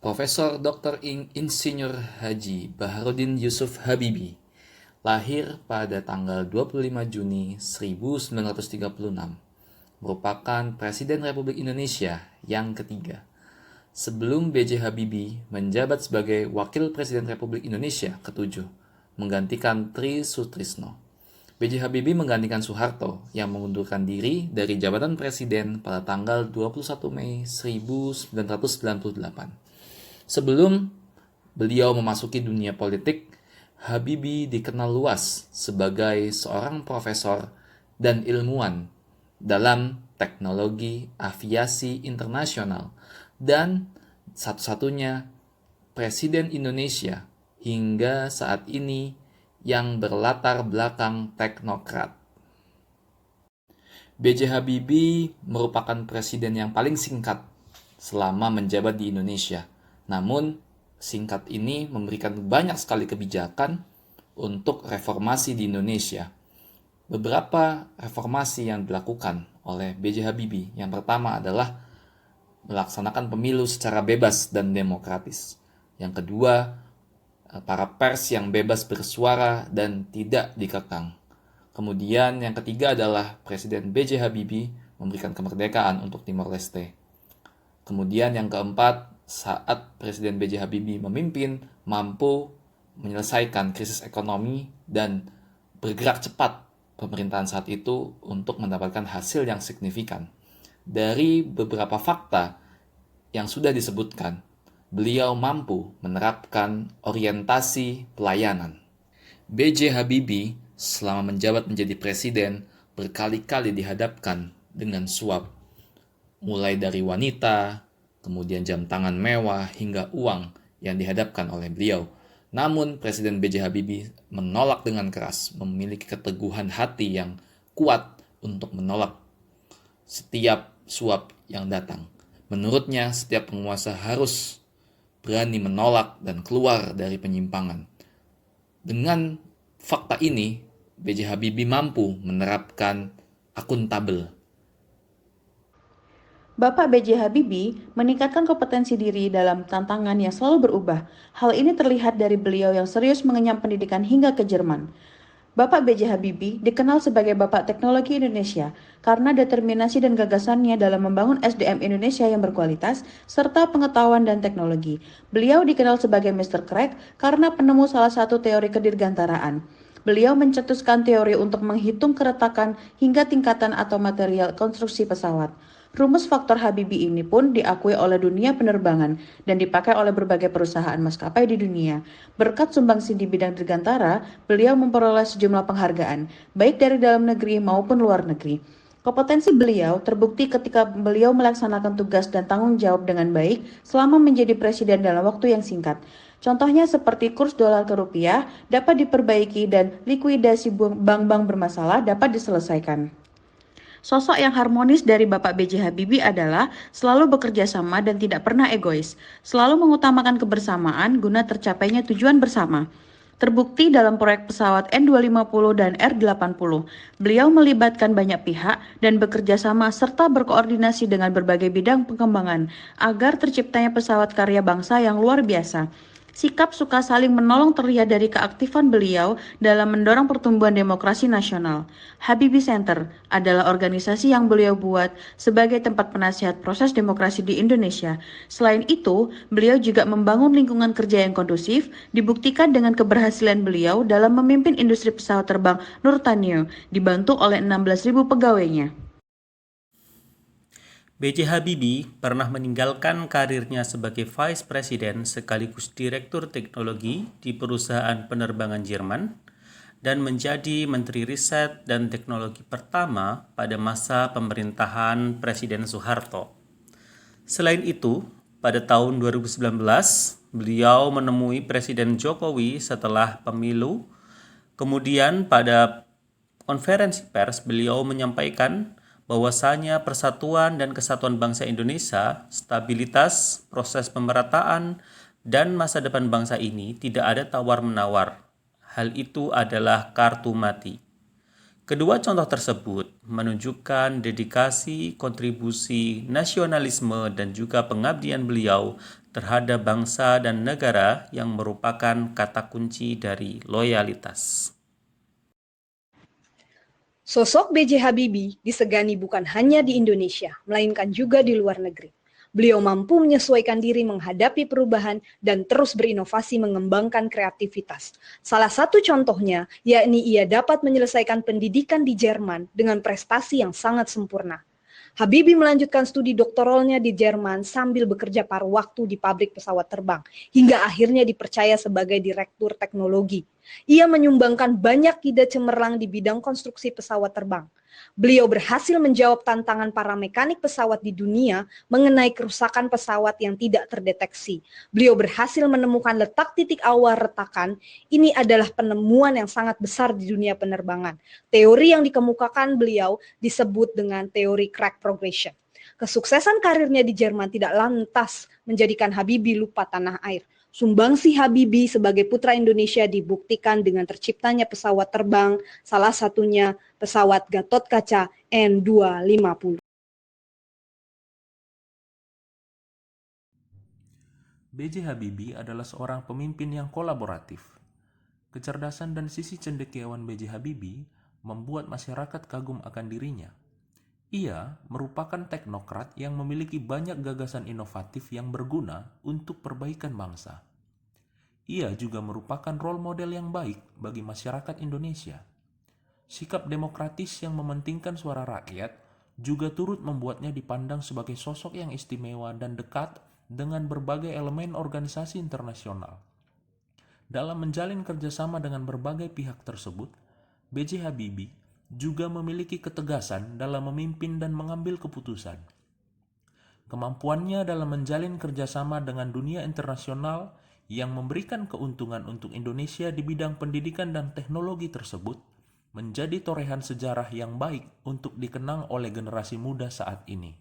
Profesor Dr. Insinyur Haji Baharudin Yusuf Habibie lahir pada tanggal 25 Juni 1936, merupakan Presiden Republik Indonesia yang ketiga. Sebelum B.J. Habibie menjabat sebagai Wakil Presiden Republik Indonesia ketujuh, menggantikan Tri Sutrisno. B.J. Habibie menggantikan Soeharto yang mengundurkan diri dari jabatan presiden pada tanggal 21 Mei 1998. Sebelum beliau memasuki dunia politik, Habibie dikenal luas sebagai seorang profesor dan ilmuwan dalam teknologi aviasi internasional dan satu-satunya Presiden Indonesia hingga saat ini yang berlatar belakang teknokrat. B.J. Habibie merupakan presiden yang paling singkat selama menjabat di Indonesia. Namun, singkat ini memberikan banyak sekali kebijakan untuk reformasi di Indonesia. Beberapa reformasi yang dilakukan oleh B.J. Habibie, yang pertama adalah melaksanakan pemilu secara bebas dan demokratis. Yang kedua, para pers yang bebas bersuara dan tidak dikekang. Kemudian yang ketiga adalah Presiden B.J. Habibie memberikan kemerdekaan untuk Timor Leste. Kemudian yang keempat, saat Presiden B.J. Habibie memimpin, mampu menyelesaikan krisis ekonomi dan bergerak cepat pemerintahan saat itu untuk mendapatkan hasil yang signifikan. Dari beberapa fakta yang sudah disebutkan, beliau mampu menerapkan orientasi pelayanan. B.J. Habibie selama menjabat menjadi presiden berkali-kali dihadapkan dengan suap, mulai dari wanita, kemudian jam tangan mewah, hingga uang yang dihadapkan oleh beliau. Namun Presiden B.J. Habibie menolak dengan keras, memiliki keteguhan hati yang kuat untuk menolak setiap suap yang datang. Menurutnya, setiap penguasa harus berani menolak dan keluar dari penyimpangan. Dengan fakta ini, B.J. Habibie mampu menerapkan akuntabel. Bapak B.J. Habibie meningkatkan kompetensi diri dalam tantangan yang selalu berubah. Hal ini terlihat dari beliau yang serius mengenyam pendidikan hingga ke Jerman. Bapak B.J. Habibie dikenal sebagai Bapak Teknologi Indonesia karena determinasi dan gagasannya dalam membangun SDM Indonesia yang berkualitas serta pengetahuan dan teknologi. Beliau dikenal sebagai Mr. Crack karena penemu salah satu teori kedirgantaraan. Beliau mencetuskan teori untuk menghitung keretakan hingga tingkatan atau material konstruksi pesawat. Rumus faktor Habibie ini pun diakui oleh dunia penerbangan dan dipakai oleh berbagai perusahaan maskapai di dunia. Berkat sumbangsi di bidang dirgantara, beliau memperoleh sejumlah penghargaan, baik dari dalam negeri maupun luar negeri. Kompetensi beliau terbukti ketika beliau melaksanakan tugas dan tanggung jawab dengan baik selama menjadi presiden dalam waktu yang singkat. Contohnya seperti kurs dolar ke rupiah dapat diperbaiki dan likuidasi bank-bank bermasalah dapat diselesaikan. Sosok yang harmonis dari Bapak B.J. Habibie adalah selalu bekerja sama dan tidak pernah egois, selalu mengutamakan kebersamaan guna tercapainya tujuan bersama. Terbukti dalam proyek pesawat N250 dan R80. Beliau melibatkan banyak pihak dan bekerja sama serta berkoordinasi dengan berbagai bidang pengembangan agar terciptanya pesawat karya bangsa yang luar biasa. Sikap suka saling menolong terlihat dari keaktifan beliau dalam mendorong pertumbuhan demokrasi nasional. Habibie Center adalah organisasi yang beliau buat sebagai tempat penasihat proses demokrasi di Indonesia. Selain itu, beliau juga membangun lingkungan kerja yang kondusif, dibuktikan dengan keberhasilan beliau dalam memimpin industri pesawat terbang Nurtanio, dibantu oleh 16.000 pegawainya. B.J. Habibie pernah meninggalkan karirnya sebagai Vice President sekaligus Direktur Teknologi di perusahaan penerbangan Jerman dan menjadi Menteri Riset dan Teknologi pertama pada masa pemerintahan Presiden Soeharto. Selain itu, pada tahun 2019, beliau menemui Presiden Jokowi setelah pemilu. Kemudian pada konferensi pers, beliau menyampaikan bahwasanya persatuan dan kesatuan bangsa Indonesia, stabilitas, proses pemerataan, dan masa depan bangsa ini tidak ada tawar-menawar. Hal itu adalah kartu mati. Kedua contoh tersebut menunjukkan dedikasi, kontribusi, nasionalisme, dan juga pengabdian beliau terhadap bangsa dan negara yang merupakan kata kunci dari loyalitas. Sosok B.J. Habibie disegani bukan hanya di Indonesia, melainkan juga di luar negeri. Beliau mampu menyesuaikan diri menghadapi perubahan dan terus berinovasi mengembangkan kreativitas. Salah satu contohnya, yakni ia dapat menyelesaikan pendidikan di Jerman dengan prestasi yang sangat sempurna. Habibie melanjutkan studi doktoralnya di Jerman sambil bekerja paruh waktu di pabrik pesawat terbang, hingga akhirnya dipercaya sebagai direktur teknologi. Ia menyumbangkan banyak ide cemerlang di bidang konstruksi pesawat terbang. Beliau berhasil menjawab tantangan para mekanik pesawat di dunia mengenai kerusakan pesawat yang tidak terdeteksi. Beliau berhasil menemukan letak titik awal retakan. Ini adalah penemuan yang sangat besar di dunia penerbangan. Teori yang dikemukakan beliau disebut dengan teori crack progression. Kesuksesan karirnya di Jerman tidak lantas menjadikan Habibie lupa tanah air. Sumbangsi Habibie sebagai putra Indonesia dibuktikan dengan terciptanya pesawat terbang, salah satunya pesawat Gatot-Kaca N250. B.J. Habibie adalah seorang pemimpin yang kolaboratif. Kecerdasan dan sisi cendekiawan B.J. Habibie membuat masyarakat kagum akan dirinya. Ia merupakan teknokrat yang memiliki banyak gagasan inovatif yang berguna untuk perbaikan bangsa. Ia juga merupakan role model yang baik bagi masyarakat Indonesia. Sikap demokratis yang mementingkan suara rakyat juga turut membuatnya dipandang sebagai sosok yang istimewa dan dekat dengan berbagai elemen organisasi internasional. Dalam menjalin kerjasama dengan berbagai pihak tersebut, B.J. Habibie juga memiliki ketegasan dalam memimpin dan mengambil keputusan. Kemampuannya dalam menjalin kerjasama dengan dunia internasional yang memberikan keuntungan untuk Indonesia di bidang pendidikan dan teknologi tersebut menjadi torehan sejarah yang baik untuk dikenang oleh generasi muda saat ini.